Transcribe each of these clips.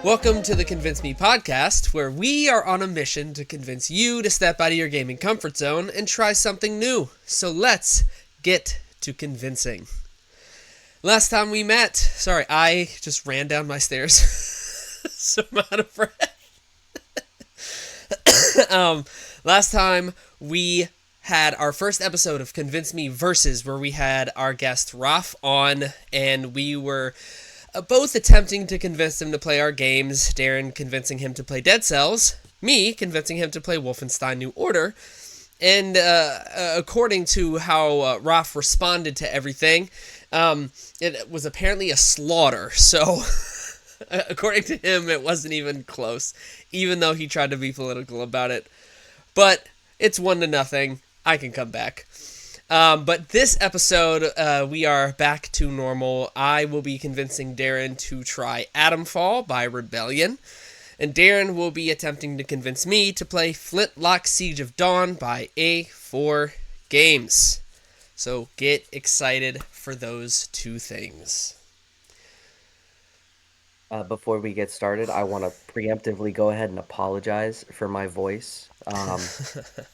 Welcome to the Convince Me podcast, where we are on a mission to convince you to step out of your gaming comfort zone and try something new. So let's get to convincing. Last time we met, I just ran down my stairs, so I'm out of breath. Last time we had our first episode of Convince Me Versus, where we had our guest Raf on, and we were both attempting to convince him to play our games. Darren convincing him to play Dead Cells, me convincing him to play Wolfenstein New Order. And according to how Raf responded to everything, it was apparently a slaughter. So according to him, it wasn't even close, even though he tried to be political about it. But it's 1-0. I can come back. But this episode, we are back to normal. I will be convincing Darren to try Atomfall by Rebellion, and Darren will be attempting to convince me to play Flintlock Siege of Dawn by A4 Games. So get excited for those two things. Before we get started, I want to preemptively go ahead and apologize for my voice.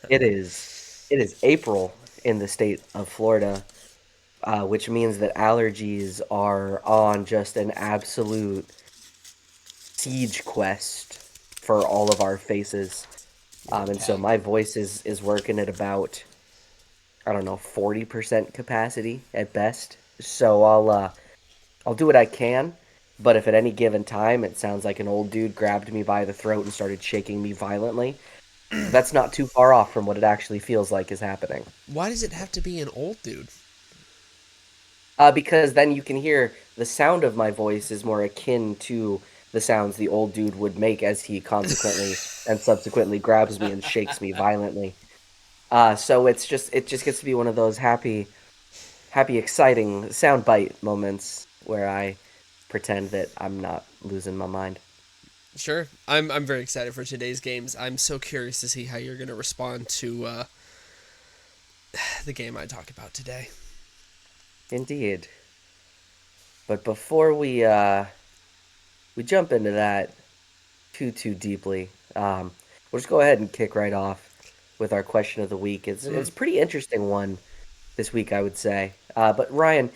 It is April in the state of Florida, which means that allergies are on just an absolute siege quest for all of our faces. And so my voice is working at about, I don't know, 40% capacity at best. So I'll do what I can. But if at any given time it sounds like an old dude grabbed me by the throat and started shaking me violently, that's not too far off from what it actually feels like is happening. Why does it have to be an old dude? Because then you can hear the sound of my voice is more akin to the sounds the old dude would make as he consequently and subsequently grabs me and shakes me violently. So it just gets to be one of those happy, exciting soundbite moments where I pretend that I'm not losing my mind. Sure. I'm very excited for today's games. I'm so curious to see how you're going to respond to the game I talk about today. Indeed. But before we jump into that too deeply, we'll just go ahead and kick right off with our question of the week. It's a pretty interesting one this week, I would say. But Ryan,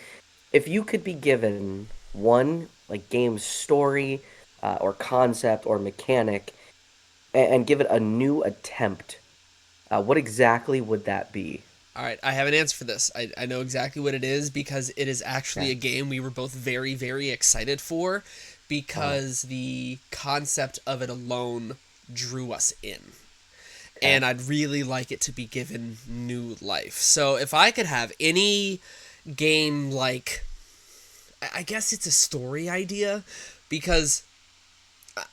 if you could be given one game story or concept or mechanic and give it a new attempt, what exactly would that be? All right, I have an answer for this. I know exactly what it is because it is actually Okay. a game we were both very, very excited for because the concept of it alone drew us in. Okay. And I'd really like it to be given new life. So if I could have any game I guess it's a story idea because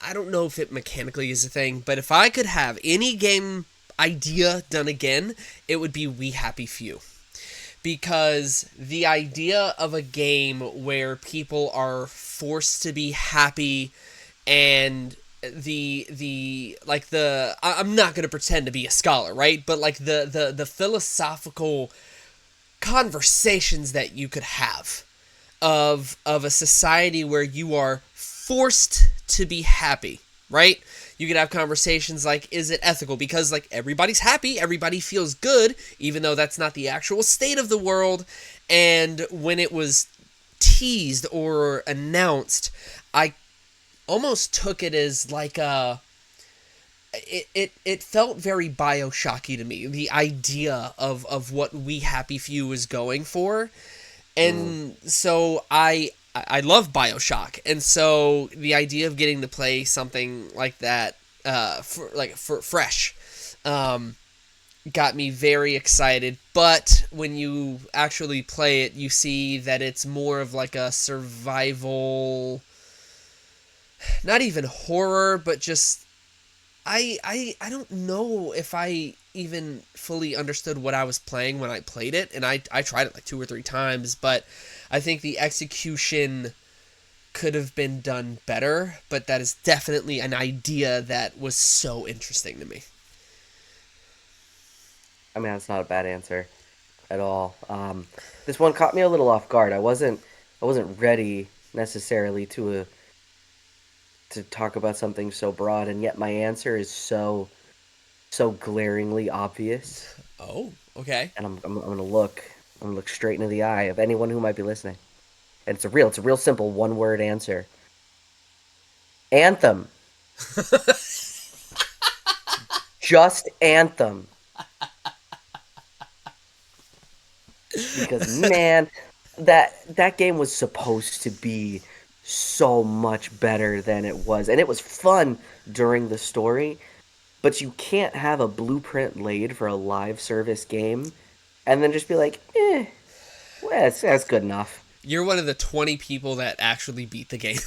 I don't know if it mechanically is a thing, but if I could have any game idea done again, it would be We Happy Few. Because the idea of a game where people are forced to be happy and I'm not going to pretend to be a scholar, right? But the philosophical conversations that you could have of a society where you are forced to be happy, right? You could have conversations like, is it ethical? Because everybody's happy, everybody feels good, even though that's not the actual state of the world. And when it was teased or announced, I almost took it as it felt very BioShocky to me, the idea of what We Happy Few was going for. And so I love BioShock, and so the idea of getting to play something like that, for fresh, got me very excited. But when you actually play it, you see that it's more of a survival, not even horror, but just I don't know if I even fully understood what I was playing when I played it, and I tried it 2 or 3 times, but I think the execution could have been done better, but that is definitely an idea that was so interesting to me. I mean, that's not a bad answer at all. This one caught me a little off guard. I wasn't ready necessarily to talk about something so broad, and yet my answer is so glaringly obvious. Oh, okay. And I'm gonna look straight into the eye of anyone who might be listening. And it's a real simple one word answer. Anthem. Just Anthem. Because man, that game was supposed to be so much better than it was. And it was fun during the story, but you can't have a blueprint laid for a live service game and then just be like, well, that's good enough. You're one of the 20 people that actually beat the game.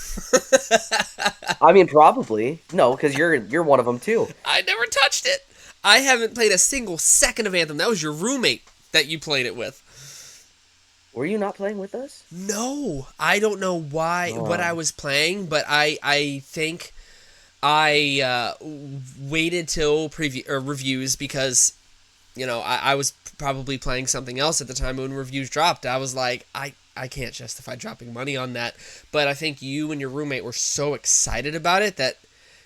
I mean, probably. No, because you're one of them too. I never touched it. I haven't played a single second of Anthem. That was your roommate that you played it with. Were you not playing with us? No, I don't know what I Oh. was playing, but I think I waited till preview or reviews because I was probably playing something else at the time when reviews dropped. I was like, I can't justify dropping money on that. But I think you and your roommate were so excited about it that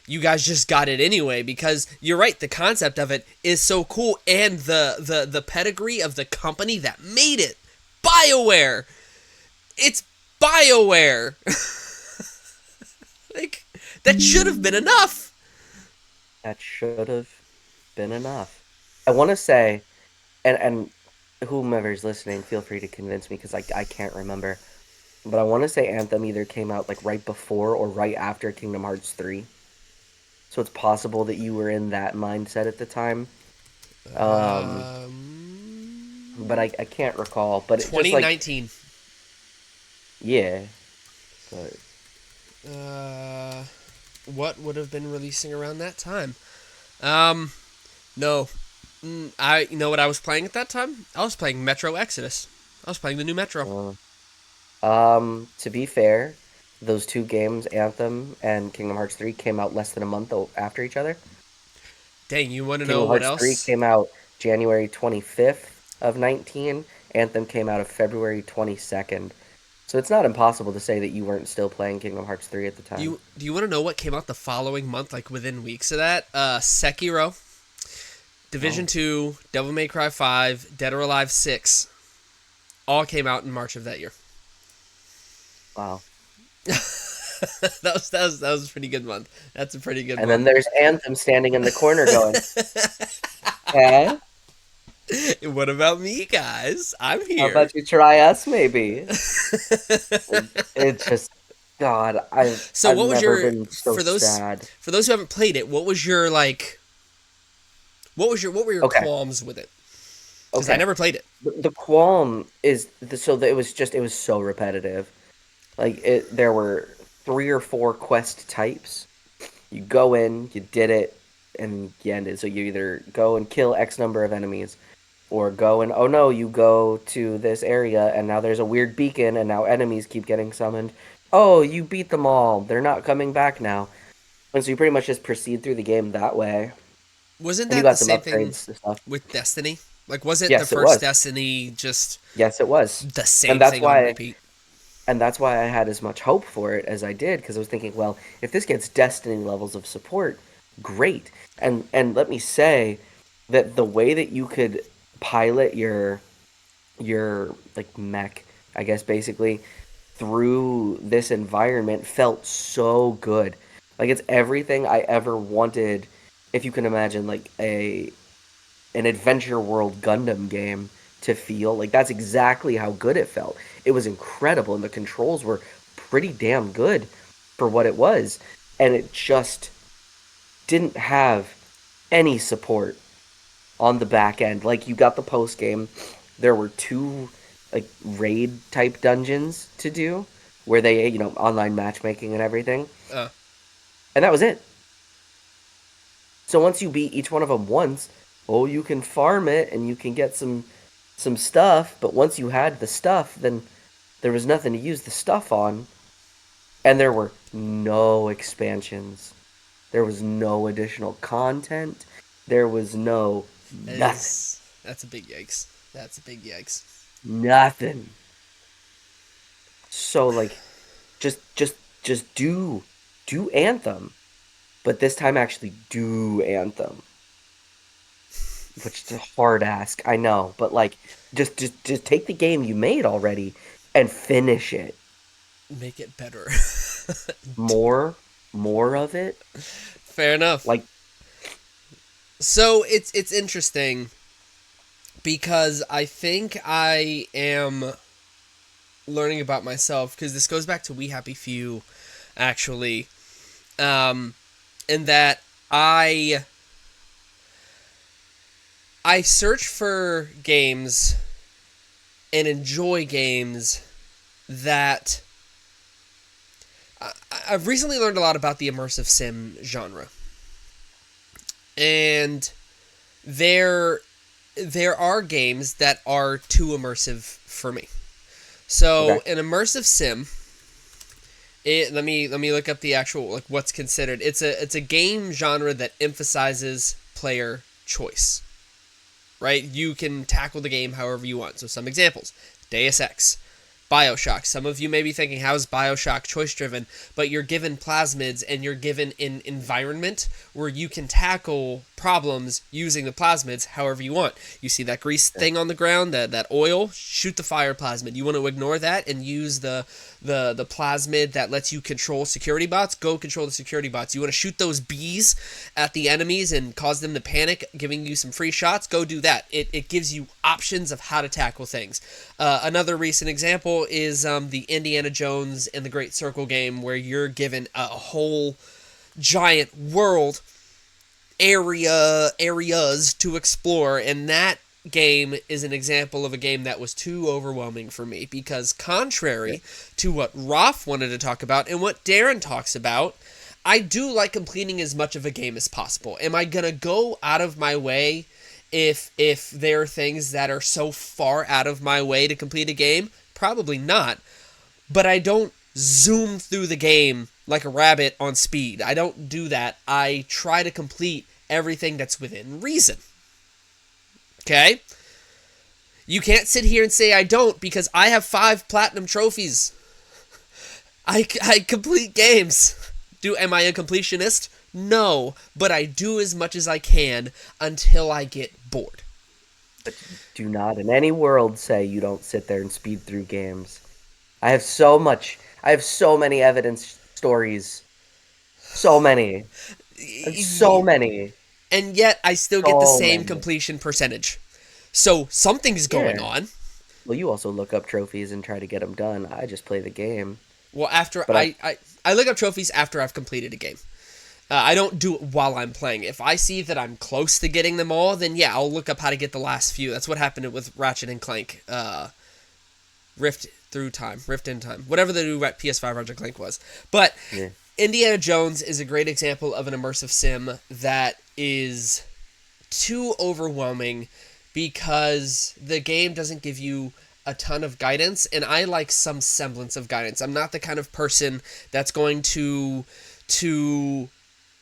you guys just got it anyway, because you're right, the concept of it is so cool, and the pedigree of the company that made it, BioWare. It's BioWare. Like, that should have been enough. That should have been enough. I want to say, and whomever's listening, feel free to convince me because I can't remember. But I want to say Anthem either came out like right before or right after Kingdom Hearts 3. So it's possible that you were in that mindset at the time. Um, but I can't recall. But it just like, 2019. yeah. But What would have been releasing around that time? No. You know what I was playing at that time? I was playing Metro Exodus. I was playing the new Metro. to be fair, those two games, Anthem and Kingdom Hearts 3, came out less than a month after each other. Dang, you want to know Kingdom what Hearts 3 else? came out January 25th of 19. Anthem came out of February 22nd. So it's not impossible to say that you weren't still playing Kingdom Hearts 3 at the Do time. you want to know what came out the following month, like within weeks of that? Sekiro, Division Oh, 2, Devil May Cry 5, Dead or Alive 6, all came out in March of that year. wow. That was a pretty good month. That's a pretty good And then month. there's Anthem standing in the corner going, "Okay, What about me, guys? I'm how here. about you try us maybe?" It just, God, I've So I've what was never your been so sad. for those who haven't played it, what was your like what were your Okay, qualms with it? Because I okay. never played it. The qualm is so that it was so repetitive. Like there were three or four quest types. You go in, you did it, and you ended. So you either go and kill X number of enemies, or go and oh no, you go to this area and now there's a weird beacon and now enemies keep getting summoned. Oh, you beat them all. They're not coming back now. And so you pretty much just proceed through the game that way. Wasn't And you that the got some same thing upgrades and stuff. with Destiny? Like, was it the Yes, it first was. Destiny just Yes, it was. the And same that's thing on why repeat? and that's why I had as much hope for it as I did because I was thinking, well, if this gets Destiny levels of support, great. And let me say that the way that you could pilot your like mech, I guess basically through this environment felt so good. Like it's everything I ever wanted if you can imagine like a an adventure world Gundam game to feel. Like that's exactly how good it felt. It was incredible and the controls were pretty damn good for what it was. And it just didn't have any support on the back end. Like you got the post game, there were two like raid type dungeons to do where they, online matchmaking and everything. Uh, And that was it. So once you beat each one of them once, oh, you can farm it and you can get some stuff, but once you had the stuff, then there was nothing to use the stuff on, and there were no expansions. There was no additional content. There was no nothing. that's a big yikes. That's a big yikes. Nothing. So like just just do do Anthem, but this time actually do Anthem, which is a hard ask, I know, but like just take the game you made already and finish it. Make it better. More of it. Fair enough. Like, So it's interesting because I think I am learning about myself, because this goes back to We Happy Few, actually, in that I search for games and enjoy games that I've recently learned a lot about the immersive sim genre, and there are games that are too immersive for me. So okay, an immersive sim, let me look up the actual, like, what's considered. It's a game genre that emphasizes player choice. Right? You can tackle the game however you want. So some examples: Deus Ex, BioShock. Some of you may be thinking, how is BioShock choice driven? But you're given plasmids and you're given an environment where you can tackle problems using the plasmids however you want. You see that grease yeah, thing on the ground, that oil, shoot the fire plasmid. You want to ignore that and use the plasmid that lets you control security bots, go control the security bots. You want to shoot those bees at the enemies and cause them to panic, giving you some free shots, go do that. It gives you options of how to tackle things. Another recent example is the Indiana Jones and the Great Circle game, where you're given a whole giant world areas to explore, and that game is an example of a game that was too overwhelming for me, because yeah. contrary to what Roth wanted to talk about and what Darren talks about, I do like completing as much of a game as possible. Am I gonna go out of my way if there are things that are so far out of my way to complete a game? Probably not. But I don't zoom through the game like a rabbit on speed. I don't do that. I try to complete everything that's within reason. Okay? You can't sit here and say I don't, because I have 5 platinum trophies. I complete games. Am I a completionist? No, but I do as much as I can until I get bored. But do not in any world say you don't sit there and speed through games. I have so much. I have so many evidence stories. So many. And so many. And yet I still get the So same many. completion percentage. So something's going Yeah. on. Well, you also look up trophies and try to get them done. I just play the game. Well, after But I look up trophies after I've completed a game. I don't do it while I'm playing. If I see that I'm close to getting them all, then yeah, I'll look up how to get the last few. That's what happened with Ratchet and Clank. Rift in Time, whatever the new PS5 Ratchet and Clank was. But yeah. Indiana Jones is a great example of an immersive sim that is too overwhelming, because the game doesn't give you a ton of guidance, and I like some semblance of guidance. I'm not the kind of person that's going to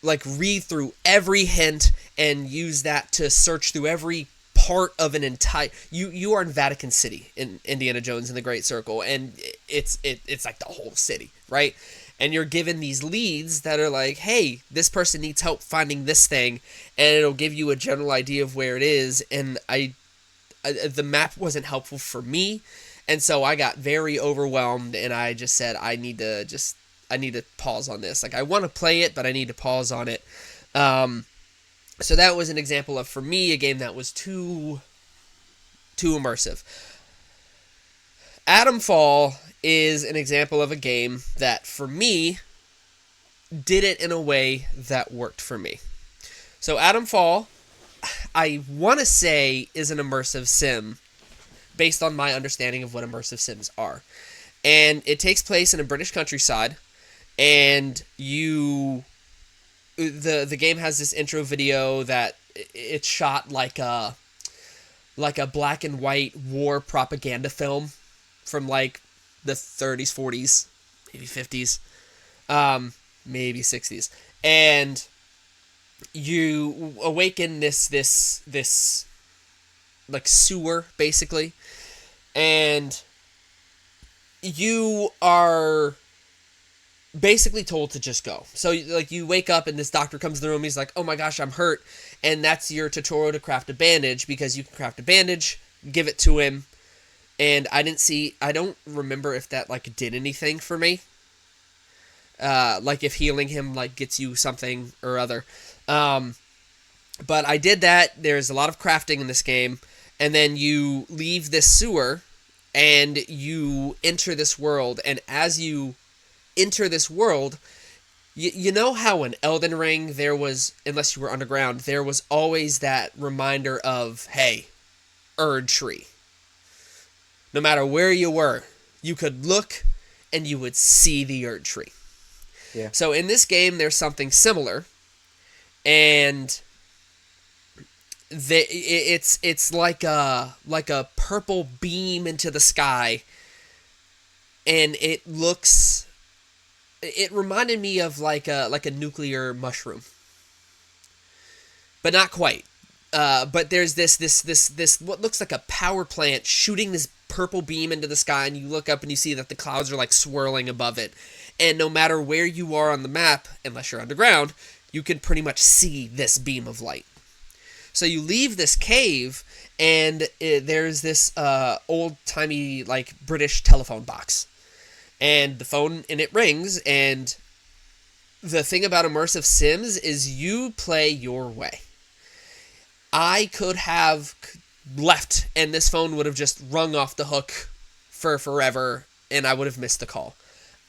like read through every hint and use that to search through every part of an entire. You are in Vatican City in Indiana Jones and the Great Circle, and it's like the whole city, right? And you're given these leads that are like, hey, this person needs help finding this thing, and it'll give you a general idea of where it is. And the map wasn't helpful for me, and so I got very overwhelmed, and I just said I need to pause on this. Like, I want to play it, but I need to pause on it. So that was an example of, for me, a game that was too immersive. Atomfall is an example of a game that, for me, did it in a way that worked for me. So Atomfall, I want to say, is an immersive sim based on my understanding of what immersive sims are. And it takes place in a British countryside, and the game has this intro video that it's shot like a black and white war propaganda film from like the 30s, 40s, maybe 50s, maybe 60s, and you awaken this like sewer, basically, and you are basically told to just go. So like you wake up and this doctor comes in the room, he's like, oh my gosh, I'm hurt, and that's your tutorial to craft a bandage, because you can craft a bandage, give it to him. And I don't remember if that like did anything for me, like if healing him like gets you something or other. But I did that. There's a lot of crafting in this game, and then you leave this sewer and you enter this world, and as you enter this world, you know how in Elden Ring there was, unless you were underground, there was always that reminder of, hey, Erd Tree. No matter where you were, you could look and you would see the Erd Tree. Yeah. So in this game, there's something similar, and it's like a purple beam into the sky, and it reminded me of like a nuclear mushroom, but not quite. But there's this what looks like a power plant shooting this purple beam into the sky, and you look up and you see that the clouds are like swirling above it. And no matter where you are on the map, unless you're underground, you can pretty much see this beam of light. So you leave this cave, and there's this old-timey like British telephone box. And the phone in it rings, and the thing about immersive sims is you play your way. I could have left, and this phone would have just rung off the hook for forever, and I would have missed the call.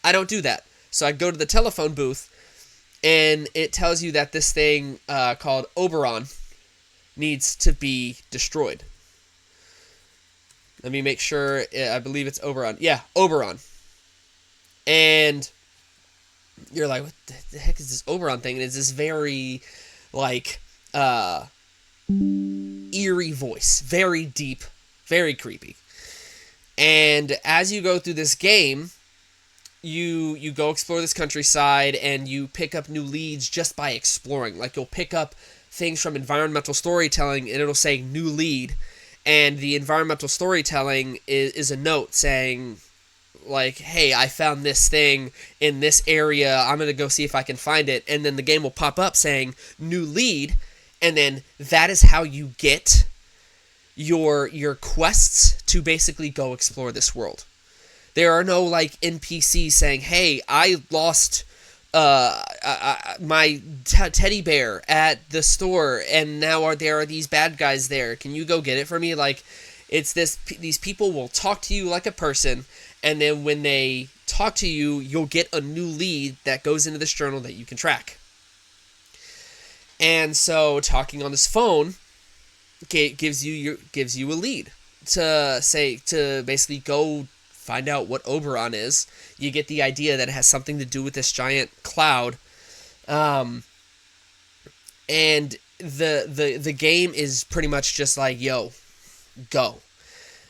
I don't do that. So I go to the telephone booth, and it tells you that this thing called Oberon needs to be destroyed. Let me make sure. I believe it's Oberon. Yeah, Oberon. And you're like, what the heck is this Oberon thing? And it's this very, like, eerie voice. Very deep, very creepy. And as you go through this game, you go explore this countryside, and you pick up new leads just by exploring. Like, you'll pick up things from environmental storytelling, and it'll say new lead. And the environmental storytelling is a note saying, like, hey, I found this thing in this area, I'm going to go see if I can find it. And then the game will pop up saying new lead, and then that is how you get your quests to basically go explore this world. There are no, like, NPCs saying, hey, I lost my teddy bear at the store, and now there are these bad guys there. Can you go get it for me? Like, it's these people will talk to you like a person, and then when they talk to you, you'll get a new lead that goes into this journal that you can track. And so talking on this phone gives you a lead to basically go find out what Oberon is. You get the idea that it has something to do with this giant cloud. And the game is pretty much just like, yo, go.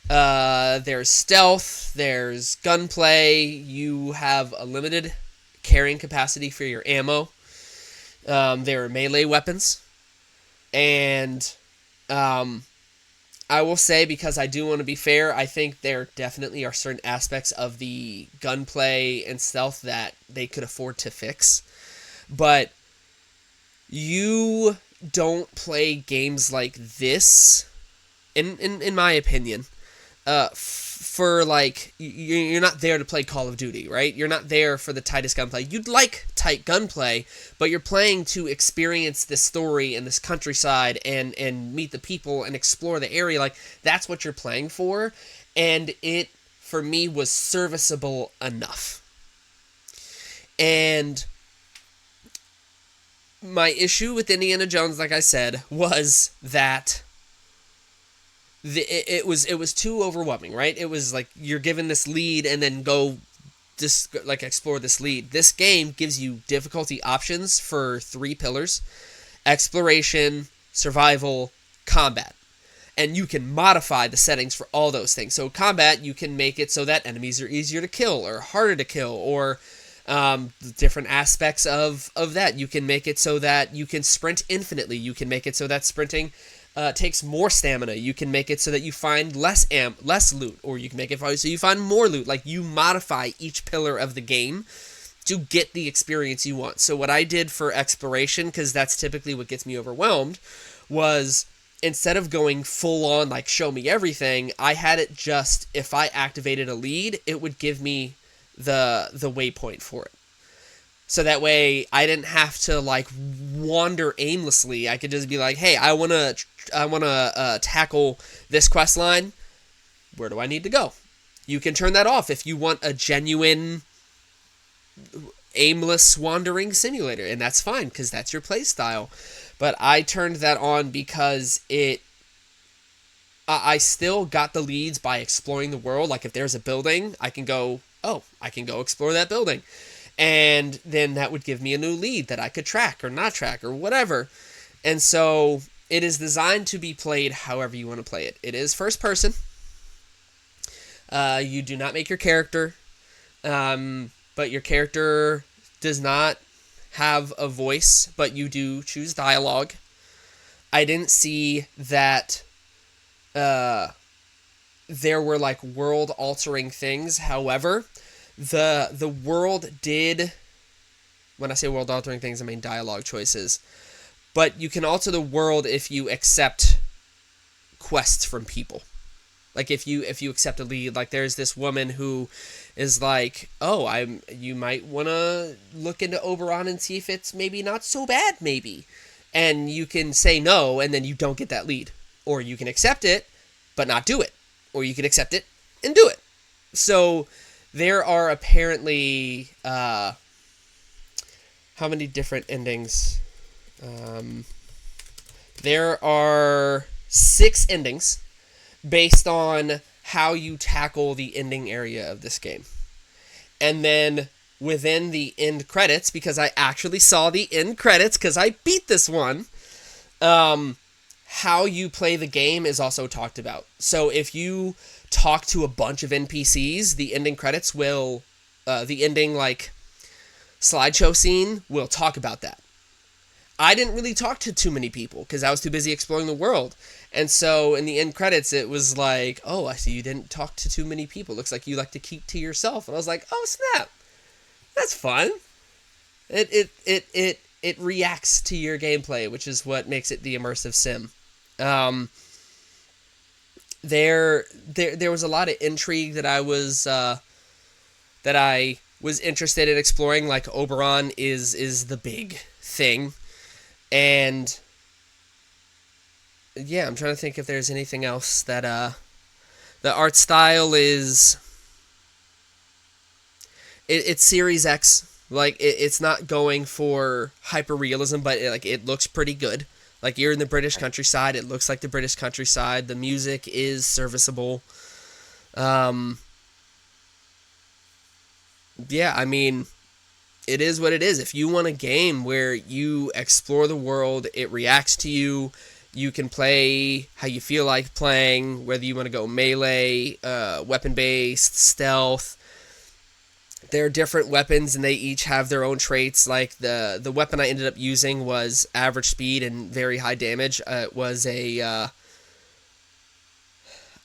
There's stealth, there's gunplay, you have a limited carrying capacity for your ammo. There are melee weapons. And I will say, because I do want to be fair, I think there definitely are certain aspects of the gunplay and stealth that they could afford to fix. But you don't play games like this, in my opinion, for, like, you're not there to play Call of Duty, right? You're not there for the tightest gunplay. You'd like tight gunplay, but you're playing to experience this story and this countryside and meet the people and explore the area. Like, that's what you're playing for, and it, for me, was serviceable enough. And my issue with Indiana Jones, like I said, was that it was too overwhelming, right? It was like you're given this lead and then go just like explore this lead. This game gives you difficulty options for 3 pillars: exploration, survival, combat. And you can modify the settings for all those things. So combat, you can make it so that enemies are easier to kill or harder to kill, or different aspects of that. You can make it so that you can sprint infinitely. You can make it so that sprinting takes more stamina. You can make it so that you find less loot, or you can make it so you find more loot. Like, you modify each pillar of the game to get the experience you want. So what I did for exploration, because that's typically what gets me overwhelmed, was instead of going full on like show me everything, I had it just, if I activated a lead, it would give me the waypoint for it. So that way I didn't have to like wander aimlessly. I could just be like, hey, I wanna tackle this quest line. Where do I need to go? You can turn that off if you want a genuine aimless wandering simulator, and that's fine because that's your play style. But I turned that on because I still got the leads by exploring the world. Like if there's a building, I can go explore that building. And then that would give me a new lead that I could track or not track or whatever. And so it is designed to be played however you want to play it. It is first person. You do not make your character, but your character does not have a voice, but you do choose dialogue. I didn't see that there were like world-altering things. However, the world did, when I say world-altering things, I mean dialogue choices. But you can alter the world if you accept quests from people. Like if you accept a lead, like there's this woman who is like, oh, you might want to look into Oberon and see if it's maybe not so bad, maybe. And you can say no, and then you don't get that lead. Or you can accept it, but not do it. Or you can accept it and do it. So there are apparently, how many different endings? There are 6 endings based on how you tackle the ending area of this game. And then within the end credits, because I actually saw the end credits because I beat this one, how you play the game is also talked about. So if you talk to a bunch of NPCs, the ending credits will, the ending like slideshow scene will talk about that. I didn't really talk to too many people because I was too busy exploring the world. And so in the end credits, it was like, oh, I see you didn't talk to too many people. Looks like you like to keep to yourself. And I was like, oh, snap. That's fun. It reacts to your gameplay, which is what makes it the immersive sim. There was a lot of intrigue that I was interested in exploring. Like Oberon is the big thing. And yeah, I'm trying to think if there's anything else that the art style is it's Series X. Like it's not going for hyperrealism, but it looks pretty good. Like you're in the British countryside, it looks like the British countryside. The music is serviceable. Yeah, I mean, it is what it is. If you want a game where you explore the world, it reacts to you, you can play how you feel like playing, whether you want to go melee, weapon-based, stealth. There are different weapons, and they each have their own traits. Like, the weapon I ended up using was average speed and very high damage. It was a...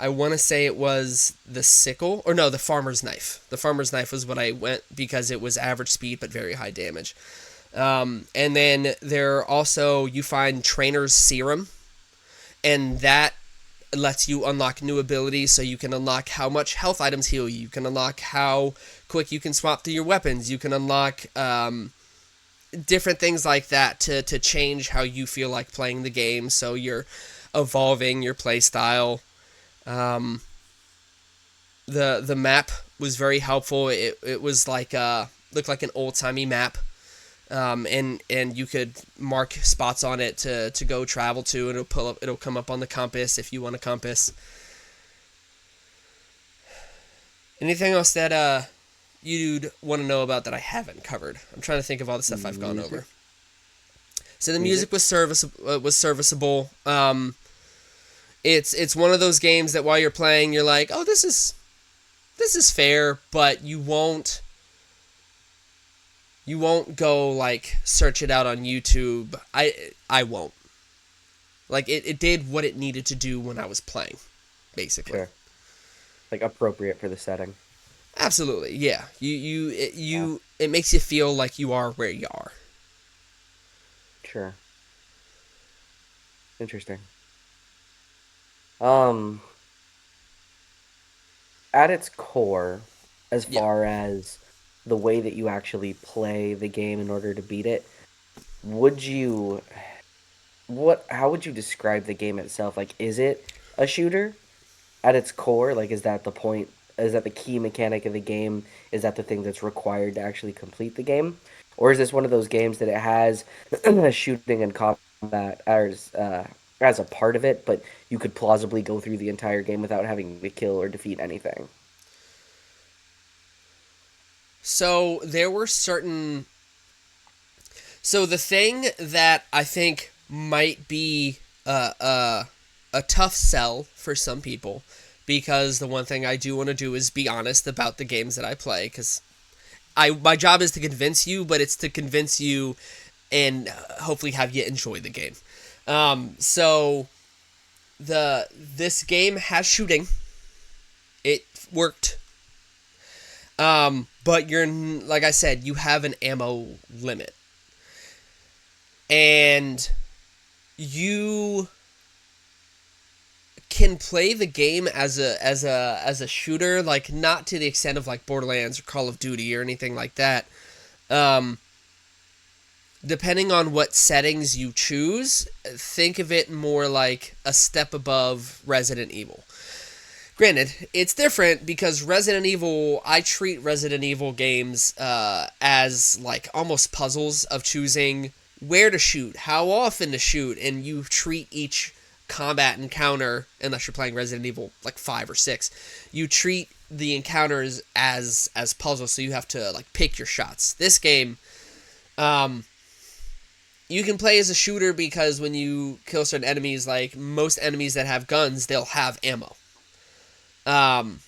I want to say it was the sickle, or no, the farmer's knife. The farmer's knife was what I went because it was average speed but very high damage. And then there also, you find Trainer's Serum, and that lets you unlock new abilities, so you can unlock how much health items heal you. You can unlock how quick you can swap through your weapons. You can unlock different things like that to change how you feel like playing the game, so you're evolving your play style. The map was very helpful. It was like looked like an old-timey map, and you could mark spots on it to go travel to, and it'll come up on the compass if you want a compass. Anything else that you'd want to know about that I haven't covered? I'm trying to think of all the stuff I've gone over. So the music was serviceable. It's one of those games that while you're playing, you're like, oh, this is fair, but you won't go like search it out on YouTube. I won't. Like it did what it needed to do when I was playing, basically. Sure. Like appropriate for the setting. Absolutely, yeah. Yeah, It makes you feel like you are where you are. sure. Interesting. Um, at its core, as Yeah. far as the way that you actually play the game in order to beat it, would you how would you describe the game itself? Like, is it a shooter at its core? Like, is that the point? Is that the key mechanic of the game? Is that the thing that's required to actually complete the game? Or is this one of those games that it has shooting and combat as a part of it, but you could plausibly go through the entire game without having to kill or defeat anything? So there were certain. So the thing that I think might be a tough sell for some people, because the one thing I do want to do is be honest about the games that I play, because my job is to convince you, but it's to convince you and hopefully have you enjoy the game. So this game has shooting. It worked. But you're like I said, you have an ammo limit, and you can play the game as a shooter, like not to the extent of like Borderlands or Call of Duty or anything like that. Um, Depending on what settings you choose, think of it more like a step above Resident Evil. Granted, it's different because Resident Evil, I treat Resident Evil games as like almost puzzles of choosing where to shoot, how often to shoot, and you treat each combat encounter, unless you're playing Resident Evil like 5 or 6, you treat the encounters as puzzles, so you have to like pick your shots. This game, um, you can play as a shooter because when you kill certain enemies, like most enemies that have guns, they'll have ammo. Um,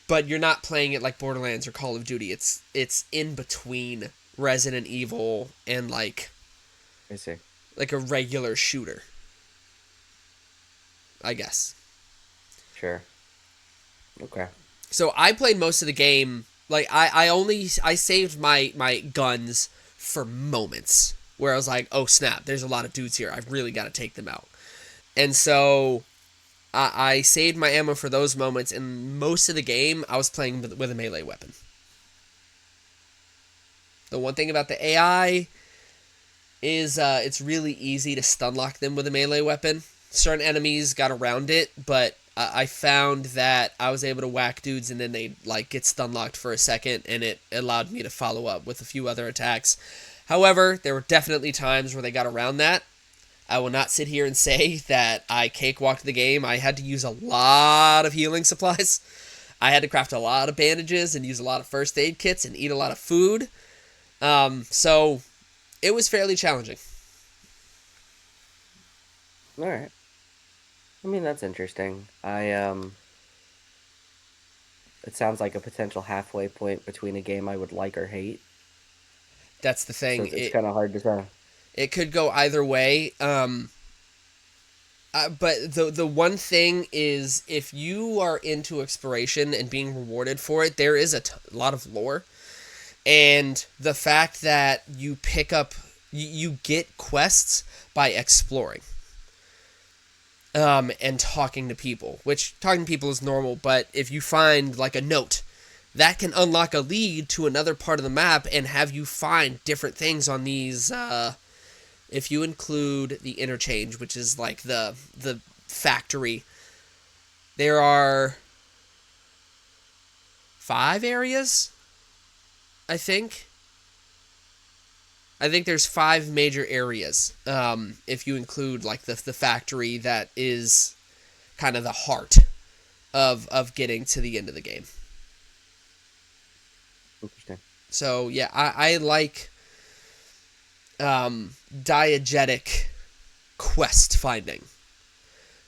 but you're not playing it like Borderlands or Call of Duty. It's in between Resident Evil and I see. like a regular shooter, I guess. Sure. Okay. So I played most of the game. Like I saved my guns for moments where I was like, oh snap, there's a lot of dudes here. I've really got to take them out. And so I saved my ammo for those moments, and most of the game I was playing with a melee weapon. The one thing about the AI is it's really easy to stun lock them with a melee weapon. Certain enemies got around it, but I found that I was able to whack dudes and then they like get stun locked for a second, and it allowed me to follow up with a few other attacks. However, there were definitely times where they got around that. I will not sit here and say that I cakewalked the game. I had to use a lot of healing supplies. I had to craft a lot of bandages and use a lot of first aid kits and eat a lot of food. So it was fairly challenging. All right. I mean, that's interesting. It sounds like a potential halfway point between a game I would like or hate. That's the So thing. it's kind of hard to say. It could go either way. But the one thing is, if you are into exploration and being rewarded for it, there is a lot of lore, and the fact that you pick up, you get quests by exploring, and talking to people. Which talking to people is normal, but if you find like a note, that can unlock a lead to another part of the map and have you find different things on these. If you include the interchange, which is like the factory, there are 5 areas, I think. I think there's 5 major areas, if you include like the factory that is kind of the heart of getting to the end of the game. Interesting. So yeah, I like diegetic quest finding,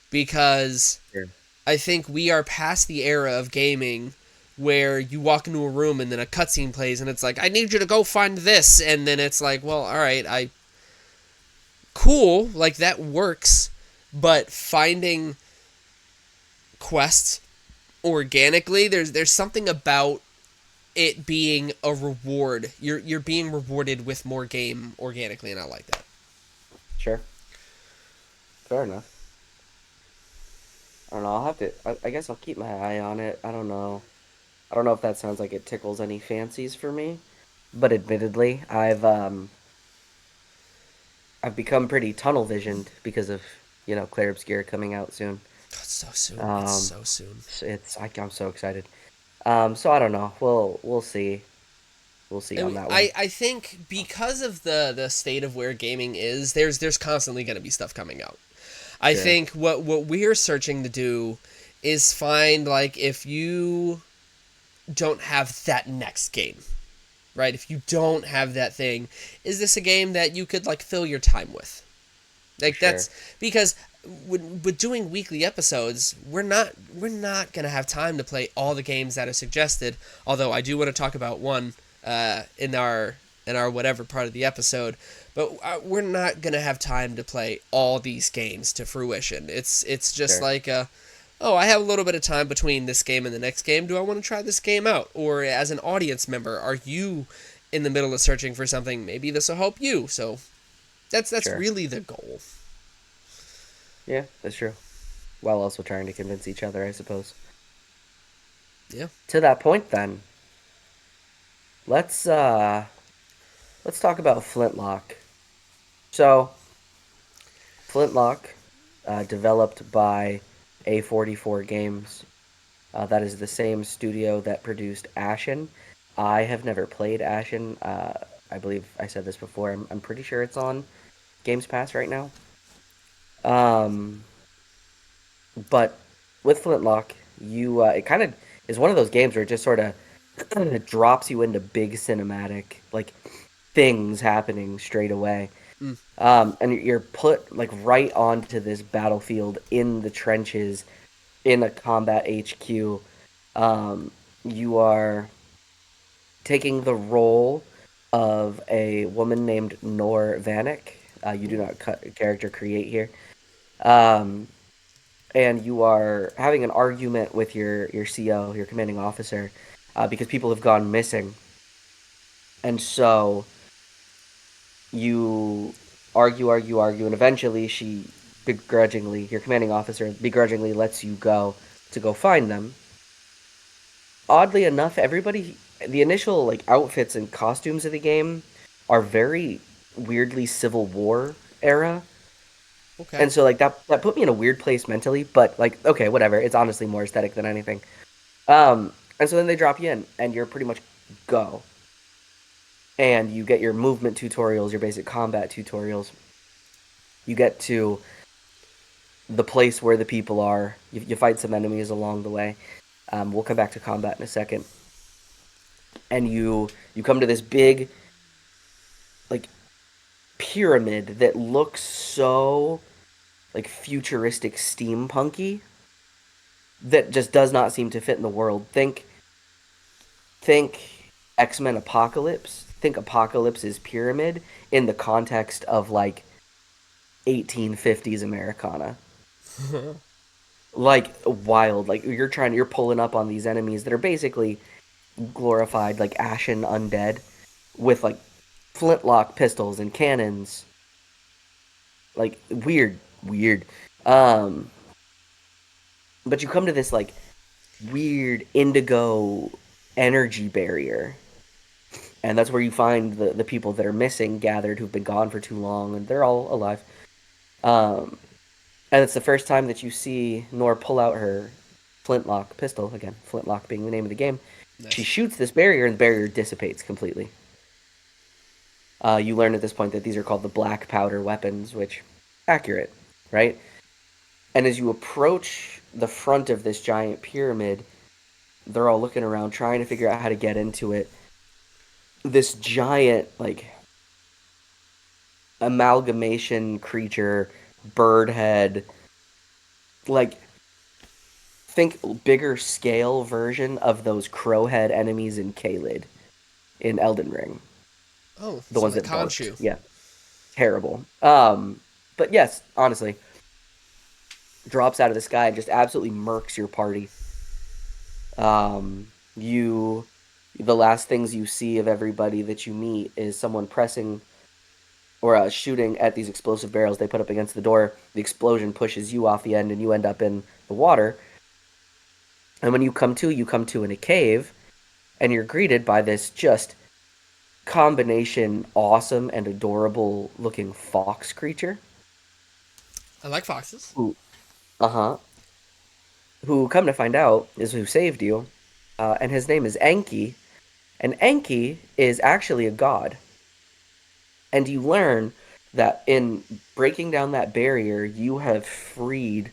because Sure. I think we are past the era of gaming where you walk into a room and then a cutscene plays and it's like, I need you to go find this, and then it's like, well, all right, cool, like that works, but finding quests organically, there's something about it being a reward. You're being rewarded with more game organically, and I like that. Sure. Fair enough. I don't know. I'll have to. I guess I'll keep my eye on it. I don't know. I don't know if that sounds like it tickles any fancies for me, but admittedly, I've become pretty tunnel visioned because of Clair Obscur coming out soon. God, it's so soon. It's Um, so soon. I'm so excited. So I don't know. We'll see. We'll see on that one. I think because of the state of where gaming is, there's constantly going to be stuff coming out. I Sure, think what we're searching to do is find, like, if you don't have that next game, right? If you don't have that thing, is this a game that you could, like, fill your time with? Like, sure, that's because with doing weekly episodes, we're not gonna have time to play all the games that are suggested. Although I do want to talk about one in our whatever part of the episode, but we're not gonna have time to play all these games to fruition. It's just sure, like oh, I have a little bit of time between this game and the next game. Do I want to try this game out? Or as an audience member, are you in the middle of searching for something? Maybe this will help you. So that's sure. really the goal. Yeah, that's true. While also trying to convince each other, I suppose. Yeah. To that point, then, let's uh let's talk about Flintlock. So, Flintlock, developed by A44 Games. That is the same studio that produced Ashen. I have never played Ashen. I believe I said this before. I'm pretty sure it's on Games Pass right now. Um, but with Flintlock, you it kind of is one of those games where it just sort of drops you into big cinematic like things happening straight away. Mm. And you're put like right onto this battlefield in the trenches in a combat HQ. You are taking the role of a woman named Nor Vanek. You do Ooh. not character create here. Um, and you are having an argument with your CO, your commanding officer, because people have gone missing. And so you argue, and eventually your commanding officer, begrudgingly lets you go to go find them. Oddly enough, the initial like outfits and costumes of the game are very weirdly Civil War era. Okay. And so like that put me in a weird place mentally, but like okay, whatever. It's honestly more aesthetic than anything. And so then they drop you in and you're pretty much go. And you get your movement tutorials, your basic combat tutorials. You get to the place where the people are. You fight some enemies along the way. We'll come back to combat in a second. And you come to this big like pyramid that looks so like futuristic steampunky that just does not seem to fit in the world. Think X-Men Apocalypse. Think Apocalypse's pyramid in the context of like 1850s Americana. Like wild. Like you're pulling up on these enemies that are basically glorified like ashen undead with like flintlock pistols and cannons. Like weird. Um but you come to this like weird indigo energy barrier, and that's where you find the people that are missing gathered who've been gone for too long, and they're all alive. Um, and it's the first time that you see Nor pull out her flintlock pistol again. Flintlock being the name of the game. She Nice. shoots this barrier, and the barrier dissipates completely. You learn at this point that these are called the black powder weapons, which accurate, right? And as you approach the front of this giant pyramid, they're all looking around trying to figure out how to get into it. This giant like amalgamation creature, bird head, like think bigger scale version of those crowhead enemies in Kaled in Elden Ring, Oh, the so ones like that barked. Khonshu. Yeah, terrible. But yes, honestly, drops out of the sky and just absolutely murks your party. You The last things you see of everybody that you meet is someone pressing or shooting at these explosive barrels they put up against the door. The explosion pushes you off the end, and you end up in the water. And when you come to in a cave, and you're greeted by this just combination awesome and adorable looking fox creature I like foxes. who, uh-huh, who come to find out is who saved you. And his name is Enki. And Enki is actually a god. And you learn that in breaking down that barrier, you have freed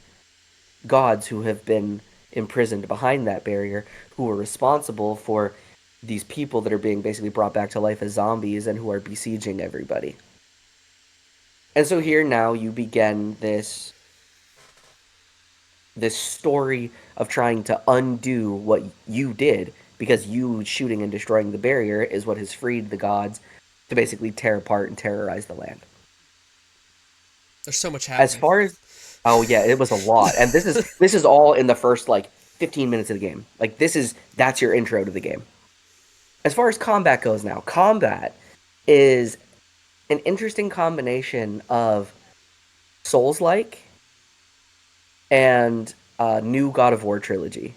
gods who have been imprisoned behind that barrier, who are responsible for these people that are being basically brought back to life as zombies and who are besieging everybody. And so here now you begin this story of trying to undo what you did, because you shooting and destroying the barrier is what has freed the gods to basically tear apart and terrorize the land. There's so much As happening. far as Oh yeah, it was a lot. And this is all in the first like 15 minutes of the game. Like that's your intro to the game. As far as combat goes now, combat is an interesting combination of Souls-like and new God of War trilogy.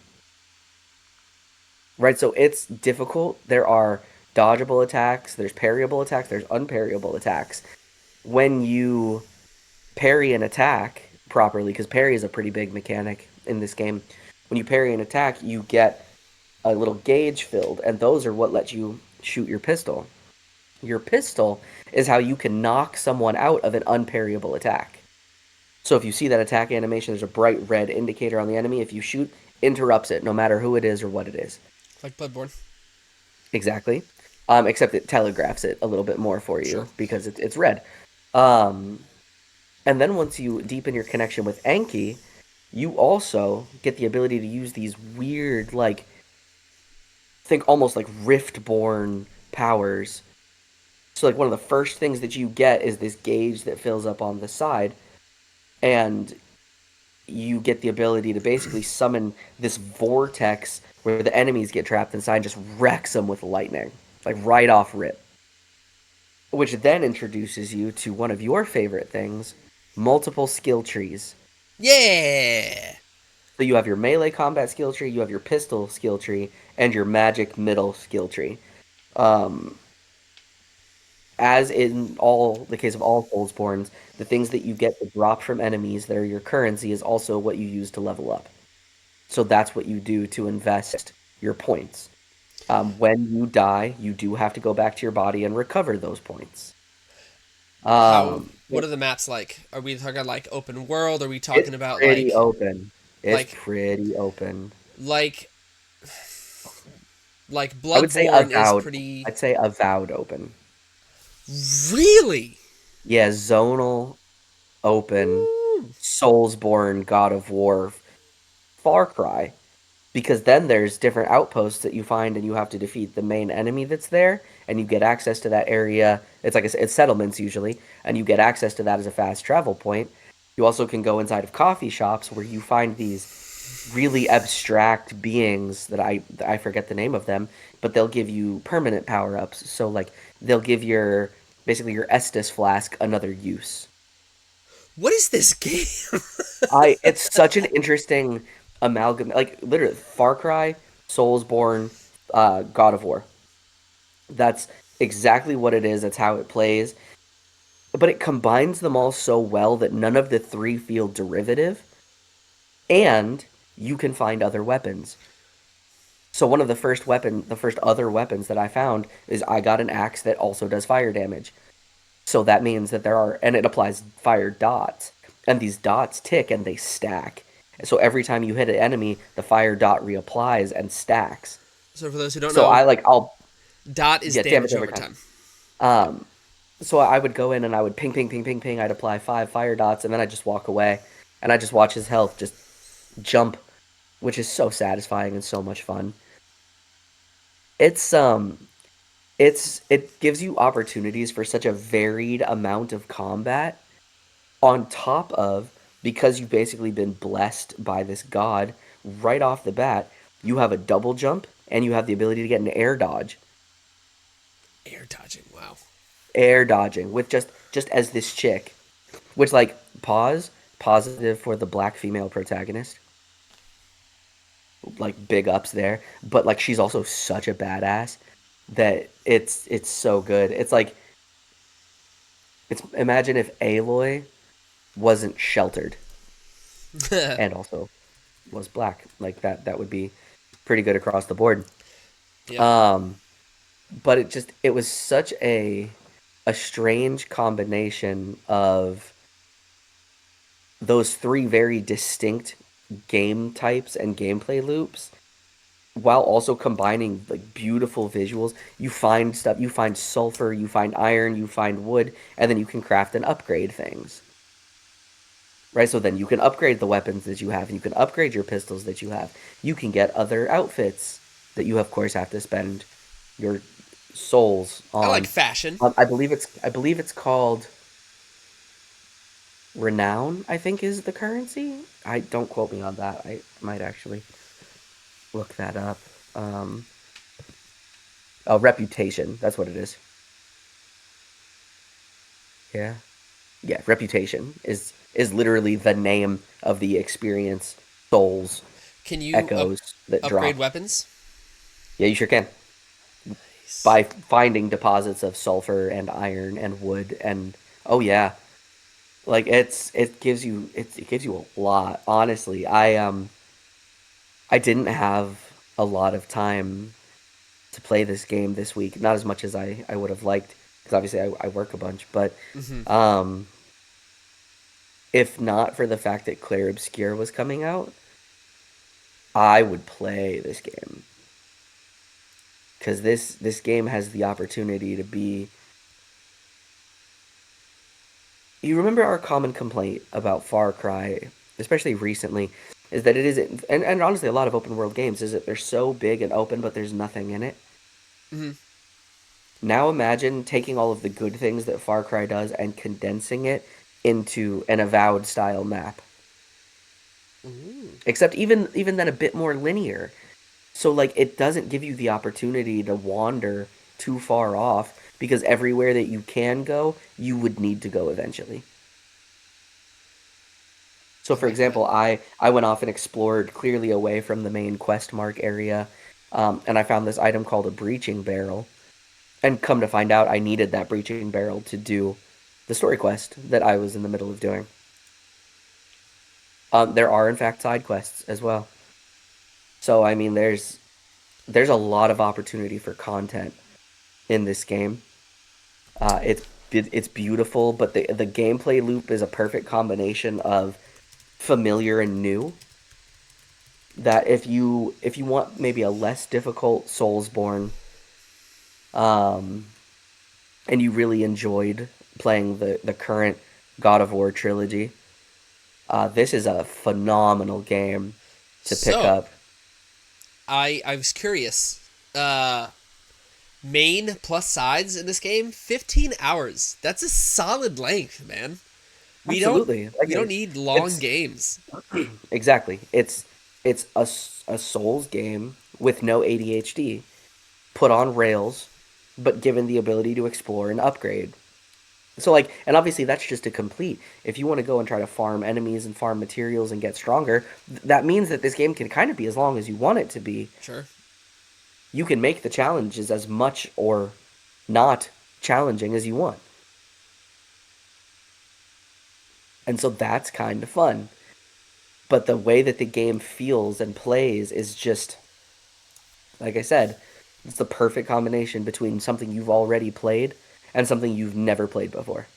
Right? So it's difficult. There are dodgeable attacks, there's parryable attacks, there's unparryable attacks. When you parry an attack properly, because parry is a pretty big mechanic in this game, when you parry an attack, you get a little gauge filled, and those are what let you shoot your pistol. Your pistol is how you can knock someone out of an unparryable attack. So if you see that attack animation, there's a bright red indicator on the enemy. If you shoot, interrupts it, no matter who it is or what it is. Like Bloodborne. Exactly. Except it telegraphs it a little bit more for Sure. you because it's red. Um, and then once you deepen your connection with Enki, you also get the ability to use these weird, like, think almost like rift-born powers. So, like, one of the first things that you get is this gauge that fills up on the side, and you get the ability to basically summon this vortex where the enemies get trapped inside and just wrecks them with lightning, like right off rip. Which then introduces you to one of your favorite things, multiple skill trees. Yeah. So you have your melee combat skill tree, you have your pistol skill tree, and your magic middle skill tree. Um, as in all the case of all Soulsborns, the things that you get to drop from enemies that are your currency is also what you use to level up. So that's what you do to invest your points. When you die, you do have to go back to your body and recover those points. How? Um, What are the maps like? Are we talking like open world? Are we it's talking about pretty open. It's like pretty open. like like I would say Bloodborne is avowed. pretty I'd say avowed open. really. Yeah, zonal open, Ooh. Soulsborne, God of War, Far Cry. Because then there's different outposts that you find, and you have to defeat the main enemy that's there, and you get access to that area. It's like it's settlements usually, and you get access to that as a fast travel point. You also can go inside of coffee shops where you find these really abstract beings that I forget the name of them, but they'll give you permanent power ups. So like they'll give your basically your Estus flask another use. What is this game? I It's such an interesting amalgam, like literally Far Cry, Soulsborne, God of War. That's exactly what it is. That's how it plays. But it combines them all so well that none of the three feel derivative, and you can find other weapons. So one of the first other weapons that I found is I got an axe that also does fire damage. So that means that and it applies fire dots. And these dots tick and they stack. So every time you hit an enemy, the fire dot reapplies and stacks. So for those who don't So know, I'll, dot is yeah, damage damage over over time. time. Yep. Um, so I would go in and I would ping, ping, ping, ping, ping. I'd apply 5 fire dots and then I'd just walk away. And I just watch his health just jump, which is so satisfying and so much fun. It's, it gives you opportunities for such a varied amount of combat on top of, because you've basically been blessed by this god right off the bat, you have a double jump, and you have the ability to get an air dodge. Air dodging. Wow. Air dodging with just as this chick, which like pause positive for the black female protagonist. Like big ups there, but like she's also such a badass that it's so good. It's like it's imagine if Aloy wasn't sheltered and also was black. Like that would be pretty good across the board. Yep. Um but it was such a strange combination of those three very distinct game types and gameplay loops while also combining like beautiful visuals. You find stuff, you find sulfur, you find iron, you find wood, and then you can craft and upgrade things. Right? So then you can upgrade the weapons that you have, and you can upgrade your pistols that you have. You can get other outfits that you of course have to spend your souls I like on. fashion. I believe it's called renown, I think is the currency. I don't quote me on that. I might actually look that up. Um oh, reputation. That's what it is. Yeah. Yeah, reputation is literally the name of the experience, souls, Can you echoes that upgrade drop. weapons? Yeah, you sure can. Nice. By finding deposits of sulfur and iron and wood and oh yeah. Like it gives you a lot. Honestly, I didn't have a lot of time to play this game this week. Not as much as I would have liked because obviously I work a bunch, but Mm-hmm. um if not for the fact that Claire Obscure was coming out, I would play this game because this game has the opportunity to be. You remember our common complaint about Far Cry, especially recently, is that it isn't, and honestly, a lot of open world games is that they're so big and open, but there's nothing in it. Mm-hmm. Now imagine taking all of the good things that Far Cry does and condensing it into an Avowed style map. Ooh. Except even then a bit more linear. So like it doesn't give you the opportunity to wander too far off because everywhere that you can go, you would need to go eventually. So I for like that. example, I went off and explored clearly away from the main quest mark area, and I found this item called a breaching barrel. And come to find out, I needed that breaching barrel to do the story quest that I was in the middle of doing. There are in fact side quests as well. So I mean, there's a lot of opportunity for content in this game. It's beautiful, but the gameplay loop is a perfect combination of familiar and new. That if you want maybe a less difficult Soulsborne, um, and you really enjoyed playing the current God of War trilogy, this is a phenomenal game to pick So, up. I was curious. Main plus sides in this game, 15 hours. That's a solid length, man. We don't Absolutely, like we don't need long it's games. exactly it's a Souls game with no ADHD, put on rails, but given the ability to explore and upgrade. So like, and obviously that's just to complete. If you want to go and try to farm enemies and farm materials and get stronger, that means that this game can kind of be as long as you want it to be. Sure. You can make the challenges as much or not challenging as you want. And so that's kind of fun. But the way that the game feels and plays is just, like I said, it's the perfect combination between something you've already played and something you've never played before.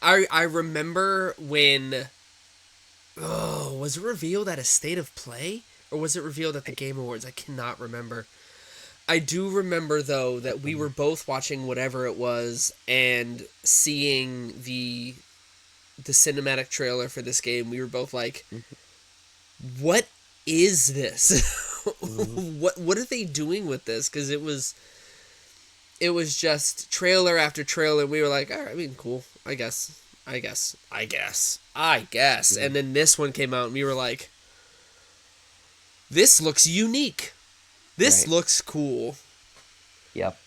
I remember when was it revealed at a state of play or was it revealed at the Game Awards? I cannot remember. I do remember though that we were both watching whatever it was and seeing the cinematic trailer for this game. We were both like, "What is this? Mm-hmm. What are they doing with this?" Because it was just trailer after trailer. And we were like, "All right, I mean, cool. I guess. I guess. I guess. I guess." Mm-hmm. And then this one came out, and we were like, "This looks unique." This Right. looks cool. Yep.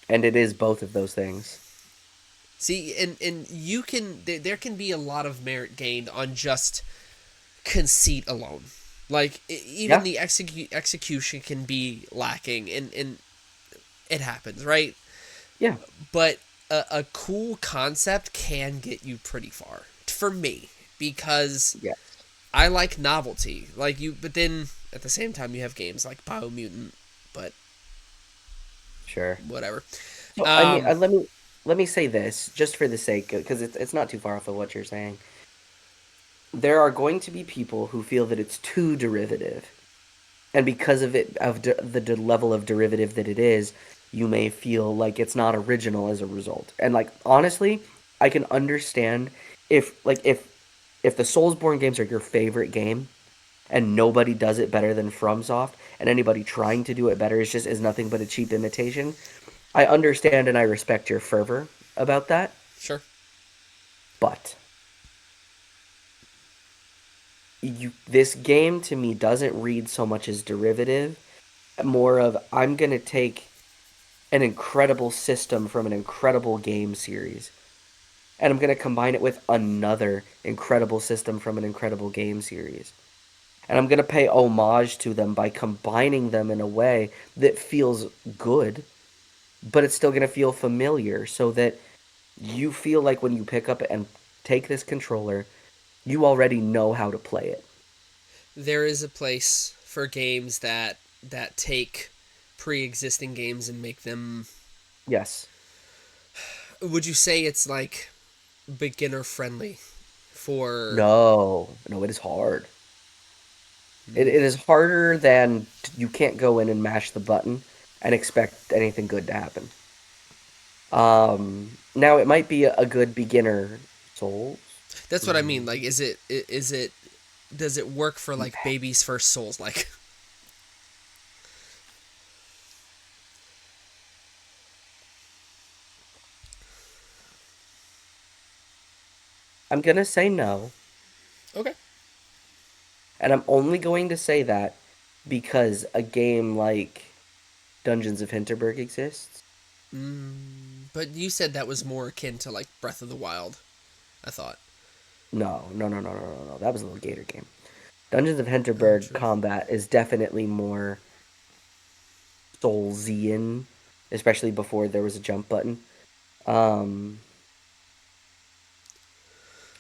And it is both of those things. See, and you can there can be a lot of merit gained on just conceit alone. Like even Yeah. the execution can be lacking, and it happens, right? Yeah. But a cool concept can get you pretty far for me because Yes. I like novelty. Like you, but then at the same time you have games like Biomutant, but Sure. whatever. So I mean, Um, let me say this just for the sake, because it's not too far off of what you're saying. There are going to be people who feel that it's too derivative, and because of it, of the level of derivative that it is, you may feel like it's not original as a result. And like honestly, I can understand if the Soulsborne games are your favorite game and nobody does it better than FromSoft, and anybody trying to do it better is nothing but a cheap imitation. I understand and I respect your fervor about that, sure. but this game to me doesn't read so much as derivative, more of I'm gonna take an incredible system from an incredible game series, and I'm gonna combine it with another incredible system from an incredible game series. And I'm gonna pay homage to them by combining them in a way that feels good, but it's still gonna feel familiar so that you feel like when you pick up and take this controller, you already know how to play it. There is a place for games that take pre-existing games and make them. Yes. Would you say it's like beginner friendly for? No, no, it is hard. It, Hmm, it is harder than you can't go in and mash the button and expect anything good to happen. Now it might be a good beginner Souls. that's what I mean. Mm, Like, is it does it work for like baby's first Souls? Like, I'm gonna say no, okay, and I'm only going to say that because a game like Dungeons of Hinterberg exists. but you said that was more akin to like Breath of the Wild. I thought. No, no, no, no, no, no, no. That was a little Gator game. Dungeons of Oh, Hinterberg true. combat is definitely more Soulsian, especially before there was a jump button. Um,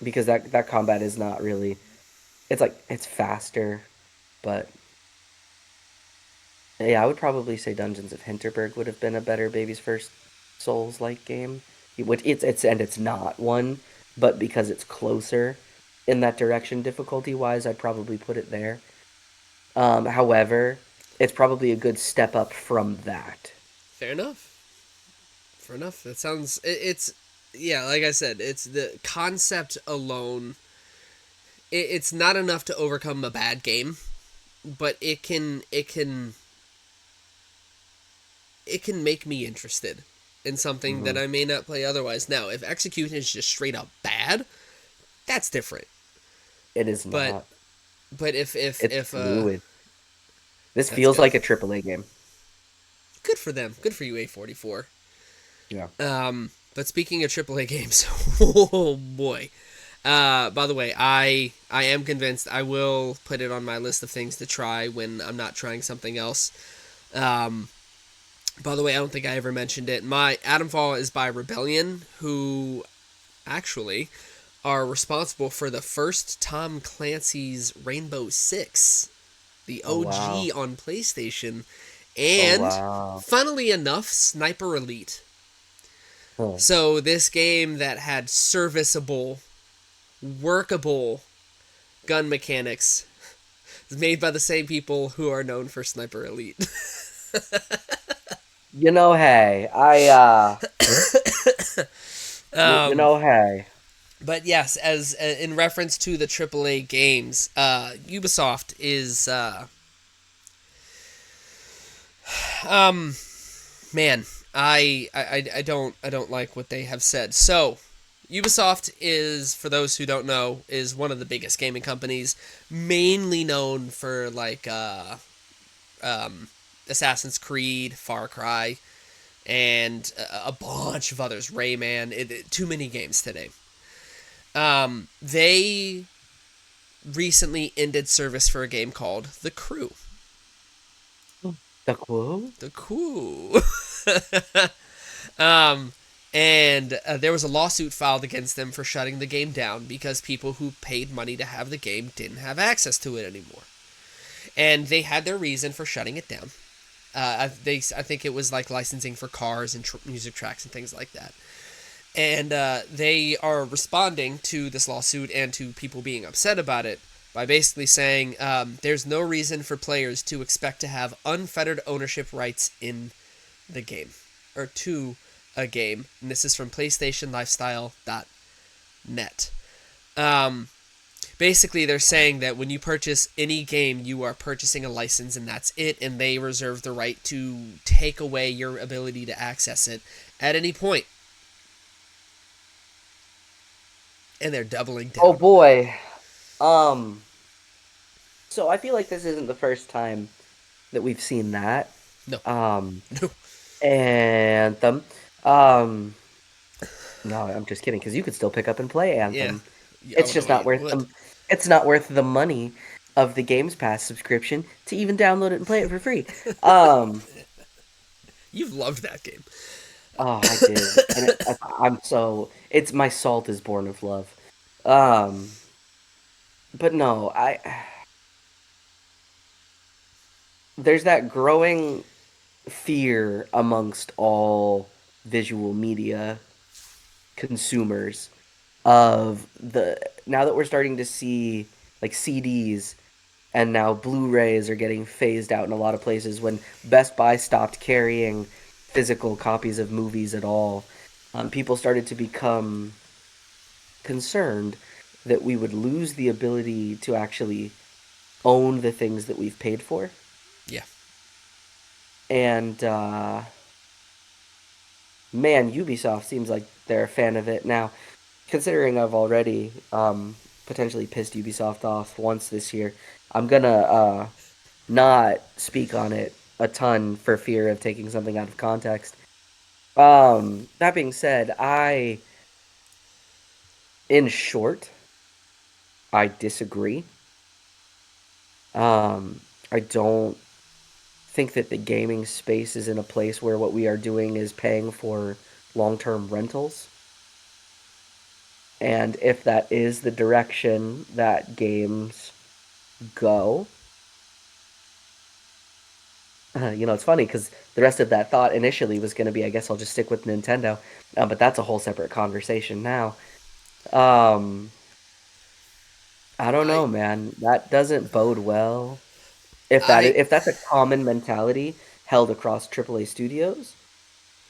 because that combat is not really. It's like it's faster, but yeah, I would probably say Dungeons of Hinterberg would have been a better baby's first Souls-like game. Which it's not one, but because it's closer in that direction difficulty-wise, I'd probably put it there. However, it's probably a good step up from that. Fair enough. Fair enough. That sounds. It's yeah. Like I said, it's the concept alone. It's not enough to overcome a bad game, but it can make me interested in something that Hmm. I may not play otherwise. Now, if execution is just straight up bad, that's different. It is But not. It's if fluid. This that's feels good. like a AAA game. Good for them. Good for you, A44. Yeah. But speaking of AAA games, oh boy. By the way, I am convinced I will put it on my list of things to try when I'm not trying something else. Um, by the way, I don't think I ever mentioned it. My Atomfall is by Rebellion, who actually are responsible for the first Tom Clancy's Rainbow Six, the Oh wow. OG on PlayStation, Oh and wow. funnily enough, Sniper Elite. Huh. So this game that had serviceable, workable gun mechanics is made by the same people who are known for Sniper Elite. Hey, um, hey. but yes, as in reference to the AAA games, Ubisoft is um man, I don't like what they have said. So, Ubisoft is, for those who don't know, is one of the biggest gaming companies, mainly known for like Assassin's Creed, Far Cry, and a bunch of others. Rayman. Too many games today. They recently ended service for a game called The Crew. The quote? The Crew. um, and there was a lawsuit filed against them for shutting the game down because people who paid money to have the game didn't have access to it anymore. And they had their reason for shutting it down. I think it was like licensing for cars and music tracks and things like that. And they are responding to this lawsuit and to people being upset about it by basically saying there's no reason for players to expect to have unfettered ownership rights in the game, or to a game. And this is from PlayStationLifestyle.net. Basically, they're saying that when you purchase any game, you are purchasing a license, and that's it, and they reserve the right to take away your ability to access it at any point. And they're doubling down. Oh boy. Um, so I feel like this isn't the first time that we've seen that. No. Um, No. Anthem. Um, no, I'm just kidding, because you could still pick up and play Yeah. Anthem. Oh, It's just no, not you worth would. it's not worth the money of the Games Pass subscription to even download it and play it for free. Um, You've loved that game. oh, I did, and I'm so it's my salt is born of love. Um, but no, there's that growing fear amongst all visual media consumers of the now that we're starting to see like CDs and now Blu-rays are getting phased out in a lot of places when Best Buy stopped carrying physical copies of movies at all. People started to become concerned that we would lose the ability to actually own the things that we've paid for. Yeah. And man, Ubisoft seems like they're a fan of it. Now, considering I've already potentially pissed Ubisoft off once this year, I'm gonna not speak on it a ton for fear of taking something out of context. That being said, in short, I disagree. I don't think that the gaming space is in a place where what we are doing is paying for long-term rentals. And if that is the direction that games go, it's funny because the rest of that thought initially was going to be, I guess I'll just stick with Nintendo, but that's a whole separate conversation now. Um, I don't I know, man. That doesn't bode well. If I if that's a common mentality held across AAA studios,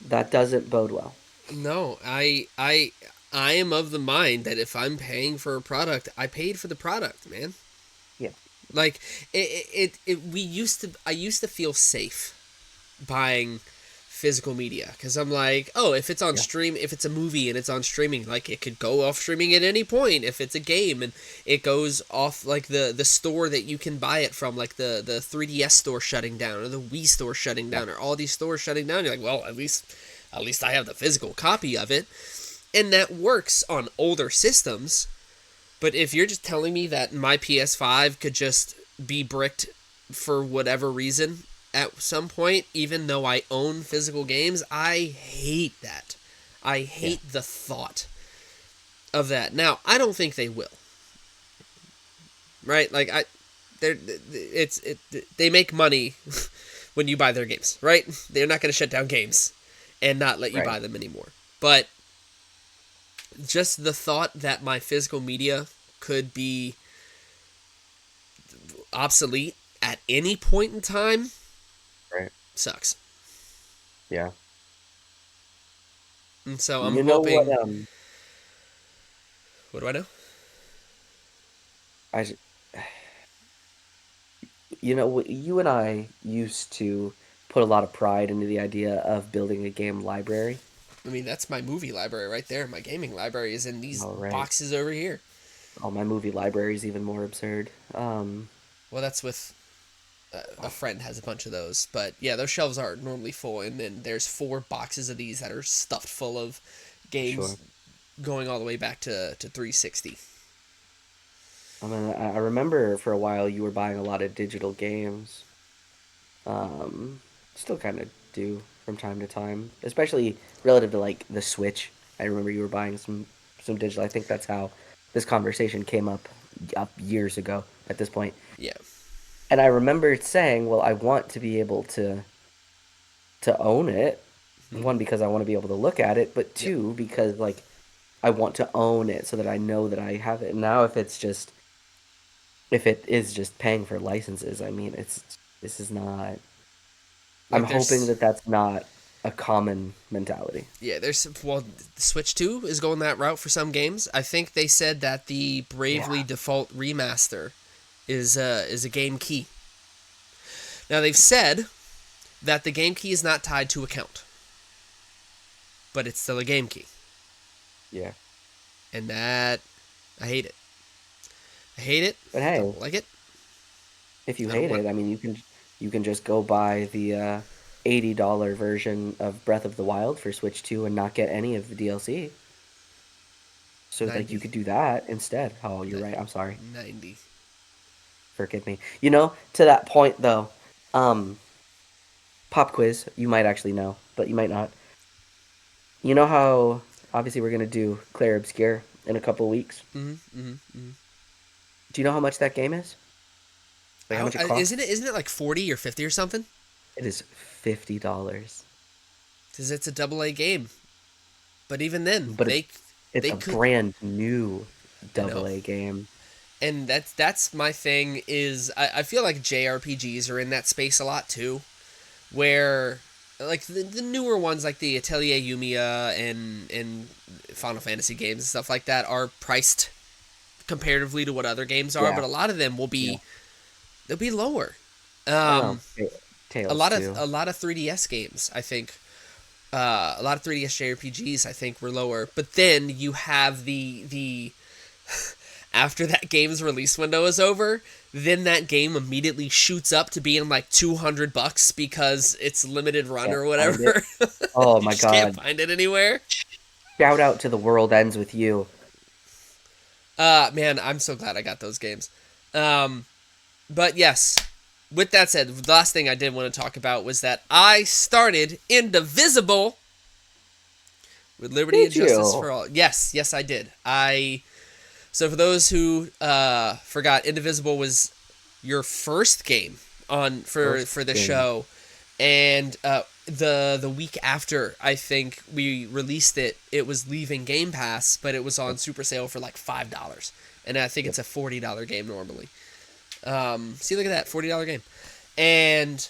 that doesn't bode well. no, I am of the mind that if I'm paying for a product, I paid for the product, man. Yeah, Like we used to I used to feel safe buying physical media because I'm like, oh, if it's on yeah, stream, if it's a movie and it's on streaming, like it could go off streaming at any point. If it's a game and it goes off like the store that you can buy it from, like the 3DS store shutting down or the Wii store shutting yeah, down or all these stores shutting down, you're like, well, at least I have the physical copy of it, and that works on older systems. But if you're just telling me that my PS5 could just be bricked for whatever reason at some point, even though I own physical games, I hate that. I yeah, hate the thought of that. Now, I don't think they will. Right? Like they make money when you buy their games, right? They're not going to shut down games and not let you right. buy them anymore. But just the thought that my physical media could be obsolete at any point in time Right. sucks. Yeah. And so I'm You know what? hoping. What do I know? I, s- you and I used to put a lot of pride into the idea of building a game library. I mean, that's my movie library right there. My gaming library is in these All right. boxes over here. Oh, my movie library is even more absurd. Well, that's with a friend has a bunch of those. But yeah, those shelves are normally full, and then there's 4 boxes of these that are stuffed full of games Sure. going all the way back to 360. I mean, I remember for a while you were buying a lot of digital games. Um, Still kind of do from time to time, especially relative to like the Switch. I remember you were buying some digital. I think that's how this conversation came up years ago at this point. Yeah. And I remember saying, "Well, I want to be able to own it. Hmm. One, because I want to be able to look at it, but Yep. two, because like I want to own it so that I know that I have it." Now, if it is just paying for licenses, I mean, this is not. I'm Like hoping there's that that's not a common mentality. Yeah, there's well, Switch 2 is going that route for some games. I think they said that the Yeah, Bravely Default remaster is a game key. Now they've said that the game key is not tied to account, but it's still a game key, yeah. and that I hate it. I hate it. But I hey, don't like it. if you I don't hate want. it, I mean, you can just go buy the $80 version of Breath of the Wild for Switch 2 and not get any of the DLC. So like you 90. could do that instead. Oh, you're right. I'm sorry. 90. Forgive me. You know, to that point though, um, pop quiz. You might actually know, but you might not. You know how obviously we're gonna do Claire Obscure in a couple weeks. Mm-hmm, mm-hmm, mm-hmm. Do you know how much that game is? Like how much it Isn't it? costs? Isn't it like 40 or 50 or something? It is $50. Because it's a double A game. But even then, But it's they a could. brand new I know. double A game. And that's my thing is I feel like JRPGs are in that space a lot too, where like the newer ones like the Atelier Yumiya and Final Fantasy games and stuff like that are priced comparatively to what other games are, but Yeah, a lot of them yeah. they'll be lower. I know. A Tails lot of too. 3DS games I think a lot of 3DS JRPGs I think were lower, but then you have the after that game's release window is over, then that game immediately shoots up to being like $200 because it's limited run Can't or find it. whatever. Oh You my just can't God. find it anywhere. Shout out to The World Ends With You. Man, I'm so glad I got those games. Um, but yes, with that said, the last thing I did want to talk about was that I started Indivisible with Liberty and Did Justice you? for All. Yes, I did. So for those who forgot, Indivisible was your first game on First for the game. show, and the week after I think we released it, it was leaving Game Pass, but it was on Yep. super sale for like $5, and I think Yep. it's a $40 game normally. See, look at that, $40 game, and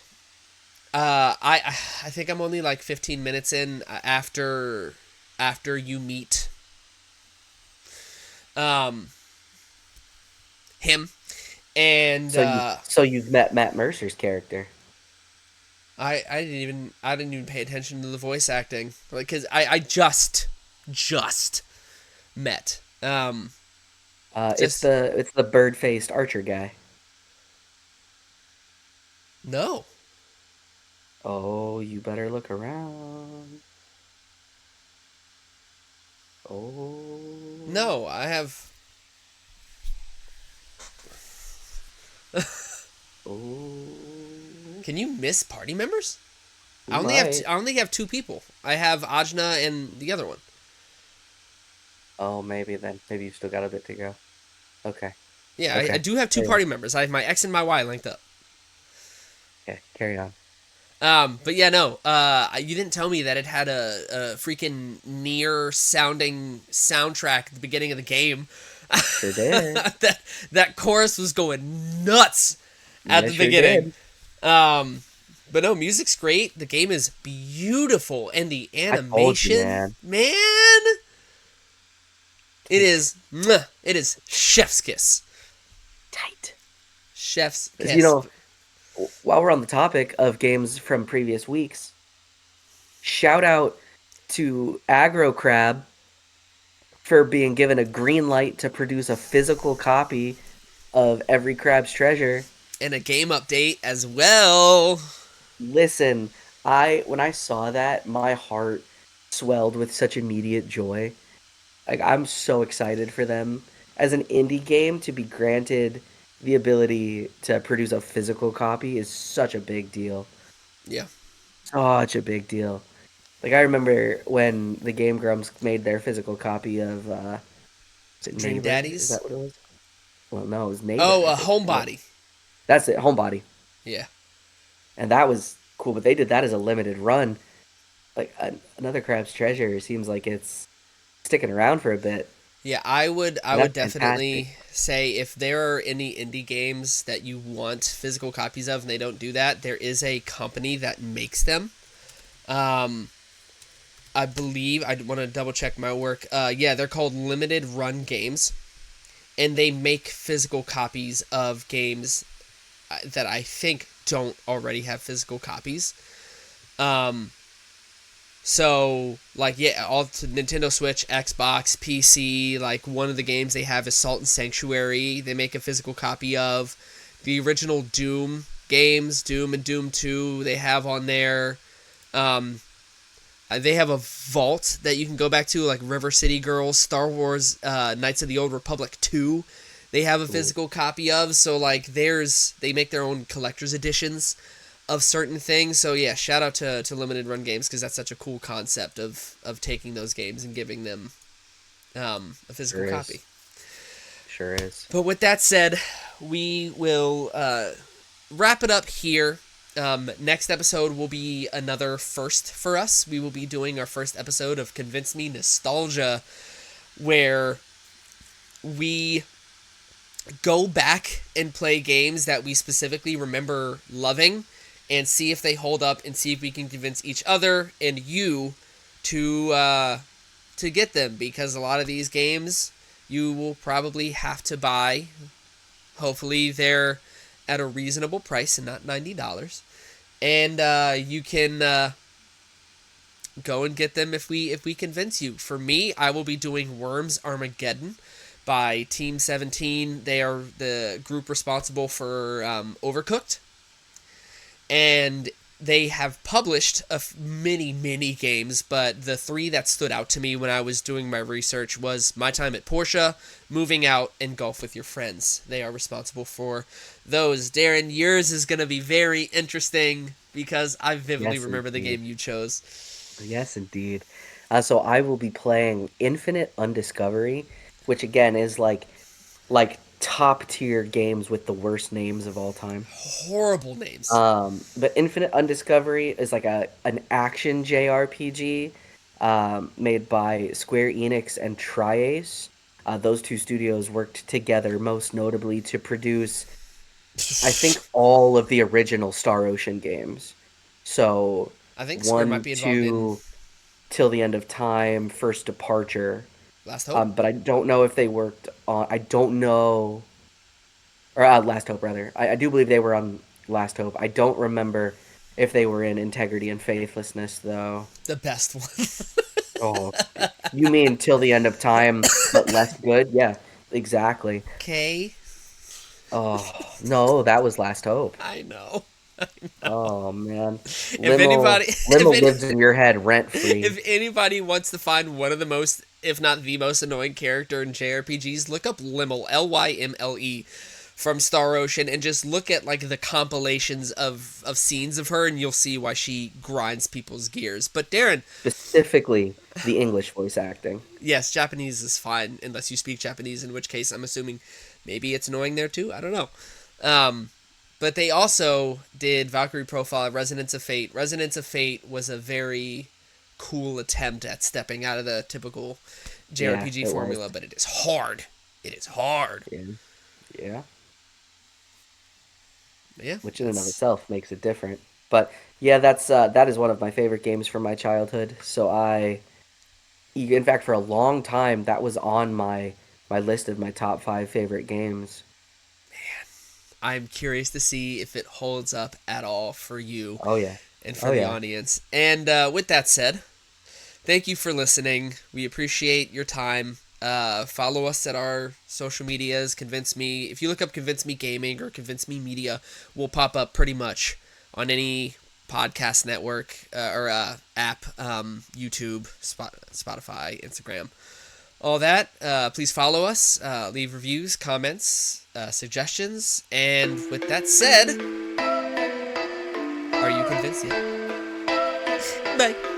I think I'm only like 15 minutes in after you meet um him and So you've met Matt Mercer's character. I didn't even pay attention to the voice acting like because I just met just It's the bird-faced archer guy. no Oh, you better look around. Oh. no I have Oh. can you miss party members? You might. I only have 2 people. I have Ajna and the other one. Oh, maybe then. Maybe you've still got a bit to go. Okay. Yeah, I Okay. do have two Carry on. party members. I have my X and my Y linked up. Okay. Carry on. But yeah, no. You didn't tell me that it had a freaking near sounding soundtrack at the beginning of the game. Sure did. That chorus was going nuts at Yeah, the sure beginning. did. Um, but no, music's great. The game is beautiful, and the I told you, animation, man. man, it is. Mwah, it is chef's kiss. Tight. Chef's 'Cause, you kiss. know, while we're on the topic of games from previous weeks, shout out to Aggro Crab for being given a green light to produce a physical copy of every Crab's Treasure. And a game update as well. Listen, I when I saw that, my heart swelled with such immediate joy. Like I'm so excited for them as an indie game to be granted the ability to produce a physical copy is such a big deal. Yeah. Such a big deal. Like I remember when the Game Grumps made their physical copy of is it Dream Neighbor? Is Daddies. that what it was? Well, no, it was Neighbor, Oh, I a think. And Homebody. that's it, Homebody. Yeah. And that was cool, but they did that as a limited run. Like another Crab's Treasure seems like it's sticking around for a bit. Yeah, I would That's fantastic. definitely say if there are any indie games that you want physical copies of and they don't do that, there is a company that makes them. Um, I believe I want to double check my work. Yeah, they're called Limited Run Games, and they make physical copies of games that I think don't already have physical copies. Um, So, like, yeah, all to Nintendo Switch, Xbox, PC. Like, one of the games they have is Salt and Sanctuary. They make a physical copy of the original Doom games, Doom and Doom 2. They have on there. Um, they have a vault that you can go back to, like River City Girls, Star Wars, Knights of the Old Republic 2. They have a Cool. physical copy of. So, like, they make their own collector's editions of certain things. So yeah, shout out to limited run games because that's such a cool concept of taking those games and giving them a physical Sure copy. is. Sure is. But with that said, we will wrap it up here. Next episode will be another first for us. We will be doing our first episode of Convince Me Nostalgia, where we go back and play games that we specifically remember loving and see if they hold up and see if we can convince each other and you to get them, because a lot of these games you will probably have to buy. Hopefully they're at a reasonable price and not $90, and you can go and get them if we convince you. For me, I will be doing Worms Armageddon by Team 17. They are the group responsible for Overcooked, and they have published many games, but the three that stood out to me when I was doing my research was My Time at Porsche, Moving Out, and Golf with Your Friends. They are responsible for those. Darren, yours is going to be very interesting because I vividly Yes, remember the indeed. game you chose. Yes, indeed. So I will be playing Infinite Undiscovery, which again is like top tier games with the worst names of all time. Horrible names. But Infinite Undiscovery is like an action JRPG made by Square Enix and Tri-Ace. Those two studios worked together most notably to produce, I think, all of the original Star Ocean games. So I think Square might one, be involved in two, Till the End of Time, First Departure. Last Hope. But I don't know if they worked on. I don't know, or Last Hope rather. I do believe they were on Last Hope. I don't remember if they were in Integrity and Faithlessness though. The best one. Oh, you mean Till the End of Time, but less good? Yeah, exactly. Okay. Oh no, that was Last Hope. I know. I know. Oh man, If anybody, Limo lives in your head rent free. if anybody wants to find one of the most, if not the most annoying character in JRPGs, look up Lymle, Lymle, from Star Ocean, and just look at like the compilations of scenes of her, and you'll see why she grinds people's gears. But Darren, Specifically, the English voice acting. yes, Japanese is fine unless you speak Japanese, in which case I'm assuming maybe it's annoying there too. I don't know. Um, but they also did Valkyrie Profile, Resonance of Fate. Resonance of Fate was a very cool attempt at stepping out of the typical Yeah, JRPG it was. formula, but it is hard. It is hard. Yeah, yeah. Yeah, Which in and of that's itself makes it different. But yeah, that is one of my favorite games from my childhood. So in fact, for a long time, that was on my list of my top five favorite games. I'm curious to see if it holds up at all for you Oh yeah, and for oh the yeah. audience. And with that said, thank you for listening. We appreciate your time. Follow us at our social medias. Convince Me. If you look up Convince Me Gaming or Convince Me Media, we'll pop up pretty much on any podcast network or app, YouTube, Spotify, Instagram, all that. Please follow us. Leave reviews, comments, suggestions. And with that said, are you convinced yet? Bye.